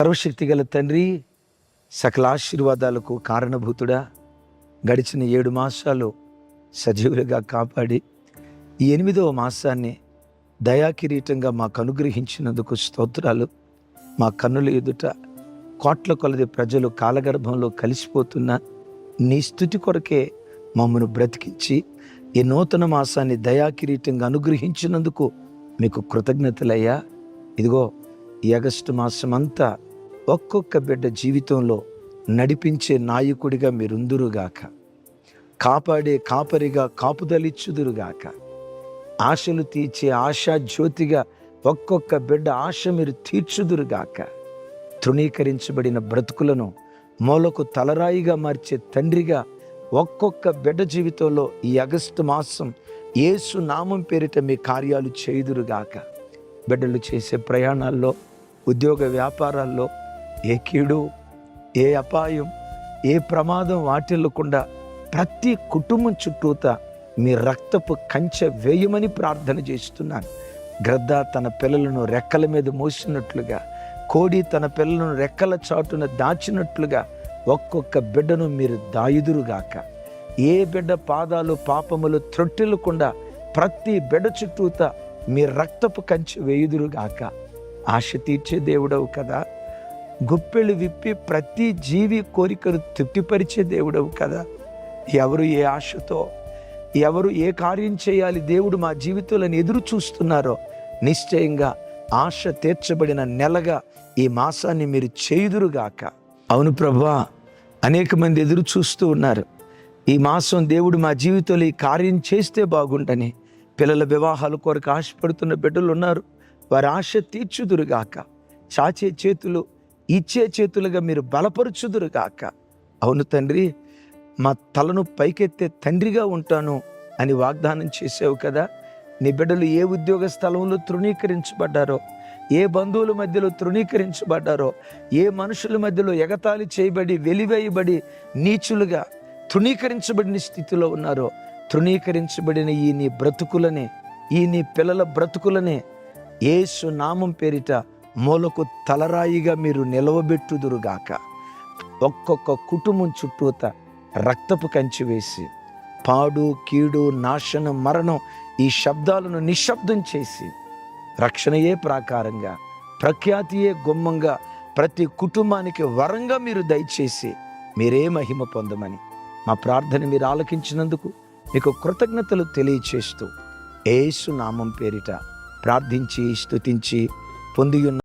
సర్వశక్తిగల తండ్రి, సకల ఆశీర్వాదాలకు కారణభూతుడా, గడిచిన 7 మాసాలు సజీవులుగా కాపాడి ఈ 8వ మాసాన్ని దయాకిరీటంగా మాకు అనుగ్రహించినందుకు స్తోత్రాలు. మా కన్నుల ఎదుట కోట్ల కొలది ప్రజలు కాలగర్భంలో కలిసిపోతున్న నీ స్తుతి కొరకే మమ్మను బ్రతికించి ఈ నూతన మాసాన్ని దయాకిరీటంగా అనుగ్రహించినందుకు మీకు కృతజ్ఞతలయ్యా. ఇదిగో ఈ ఆగస్టు మాసం అంతా ఒక్కొక్క బిడ్డ జీవితంలో నడిపించే నాయకుడిగా మీరుందురుగాక, కాపాడే కాపరిగా కాపుదలిచ్చుదురుగాక, ఆశలు తీర్చే ఆశా జ్యోతిగా ఒక్కొక్క బిడ్డ ఆశ మీరు తీర్చుదురుగాక, తృణీకరించబడిన బ్రతుకులను మూలకు తలరాయిగా మార్చే తండ్రిగా ఒక్కొక్క బిడ్డ జీవితంలో ఈ ఆగస్టు మాసం యేసు నామం పేరిట మీ కార్యాలు చేయుదురుగాక. బిడ్డలు చేసే ప్రయాణాల్లో, ఉద్యోగ వ్యాపారాల్లో ఏ కీడు, ఏ అపాయం, ఏ ప్రమాదం వాటిల్లకుండా ప్రతి కుటుంబం చుట్టూత మీ రక్తపు కంచె వేయమని ప్రార్థన చేస్తున్నాను. గ్రద్ద తన పిల్లలను రెక్కల మీద మోసినట్లుగా, కోడి తన పిల్లలను రెక్కల చాటున దాచినట్లుగా ఒక్కొక్క బిడ్డను మీరు దాయుదురుగాక. ఏ బిడ్డ పాదాలు పాపములు త్రొట్టిల్లకుండా ప్రతి బిడ్డ చుట్టూత మీ రక్తపు కంచె వేయుదురుగాక. ఆశ తీర్చే దేవుడవు కదా, గుప్పెళ్ళు విప్పి ప్రతి జీవి కోరికను తృప్తిపరిచే దేవుడవు కదా. ఎవరు ఏ ఆశతో, ఎవరు ఏ కార్యం చేయాలి దేవుడు మా జీవితంలో ఎదురు చూస్తున్నారో నిశ్చయంగా ఆశ తీర్చబడిన నెలగా ఈ మాసాన్ని మీరు చేయుదురుగాక. అవును ప్రభువా, అనేక మంది ఎదురు చూస్తూ ఉన్నారు. ఈ మాసం దేవుడు మా జీవితంలో ఈ కార్యం చేస్తే బాగుండని పిల్లల వివాహాల కొరకు ఆశపడుతున్న బిడ్డలు ఉన్నారు. వారి ఆశ తీర్చుదురుగాక. చాచే చేతులు ఇచ్చే చేతులుగా మీరు బలపరుచుదురుగాక. అవును తండ్రి, మా తలను పైకెత్తే తండ్రిగా ఉంటాను అని వాగ్దానం చేసావు కదా. నీ బిడ్డలు ఏ ఉద్యోగ స్థలంలో తృణీకరించబడ్డారో, ఏ బంధువుల మధ్యలో తృణీకరించబడ్డారో, ఏ మనుషుల మధ్యలో ఎగతాళి చేయబడి వెలివేయబడి నీచులుగా తృణీకరించబడిన స్థితిలో ఉన్నారో, తృణీకరించబడిన ఈ నీ బ్రతుకులనే, ఈ నీ పిల్లల బ్రతుకులనే యేసు నామం పేరిట మూలకు తలరాయిగా మీరు నిలవబెట్టుదురుగాక. ఒక్కొక్క కుటుంబం చుట్టూత రక్తపు కంచి వేసి పాడు, కీడు, నాశనం, మరణం ఈ శబ్దాలను నిశ్శబ్దం చేసి రక్షణయే ప్రాకారంగా, ప్రఖ్యాతియే గుమ్మంగా ప్రతి కుటుంబానికి వరంగా మీరు దయచేసి మీరే మహిమ పొందమని మా ప్రార్థన మీరు ఆలకించినందుకు మీకు కృతజ్ఞతలు తెలియచేస్తూ యేసు నామం పేరిట ప్రార్థించి స్తుతించి పొందియున్న